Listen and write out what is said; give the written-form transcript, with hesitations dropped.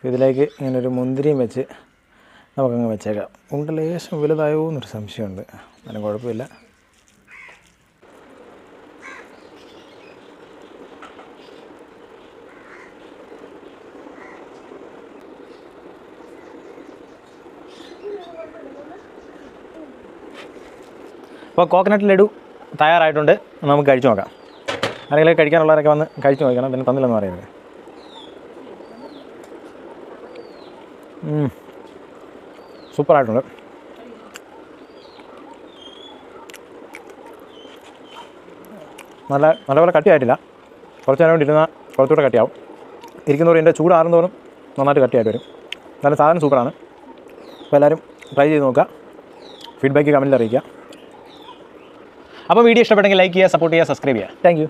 ഇതിലേക്ക് ഇങ്ങനൊരു മുന്തിരിയും വെച്ച് നമുക്കങ്ങ് വെച്ചേക്കാം. ഉണ്ട ലേശം വലുതായോ എന്നൊരു സംശയമുണ്ട്, അതിന് കുഴപ്പമില്ല. അപ്പോൾ കോക്കനട്ട് ലഡു തയ്യാറായിട്ടുണ്ട്. നമുക്ക് കഴിച്ചു നോക്കാം. ആരെങ്കിലും കഴിക്കാനുള്ളവരൊക്കെ വന്ന് കഴിച്ചു നോക്കണം, പിന്നെ തന്നില്ലെന്ന് പറയുന്നത്. സൂപ്പറായിട്ടുണ്ട്. നല്ലപോലെ കട്ടിയായിട്ടില്ല. കുറച്ച് നേരം കൊണ്ട് ഇരുന്നാൽ കുറച്ചുകൂടെ കട്ടിയാവും. ഇരിക്കുന്നവരും ഇതിൻ്റെ ചൂടാറുന്നതോറും നന്നായിട്ട് കട്ടിയായിട്ട് വരും. നല്ല സാധനം സൂപ്പറാണ്. അപ്പോൾ എല്ലാവരും ട്രൈ ചെയ്ത് നോക്കുക. ഫീഡ്ബാക്ക് കമൻറ്റിൽ അറിയിക്കുക. അപ്പോൾ വീഡിയോ ഇഷ്ടപ്പെട്ടെങ്കിൽ ലൈക്ക് ചെയ്യുക, സപ്പോർട്ട് ചെയ്യുക, സബ്സ്ക്രൈബ് ചെയ്യുക. Thank you.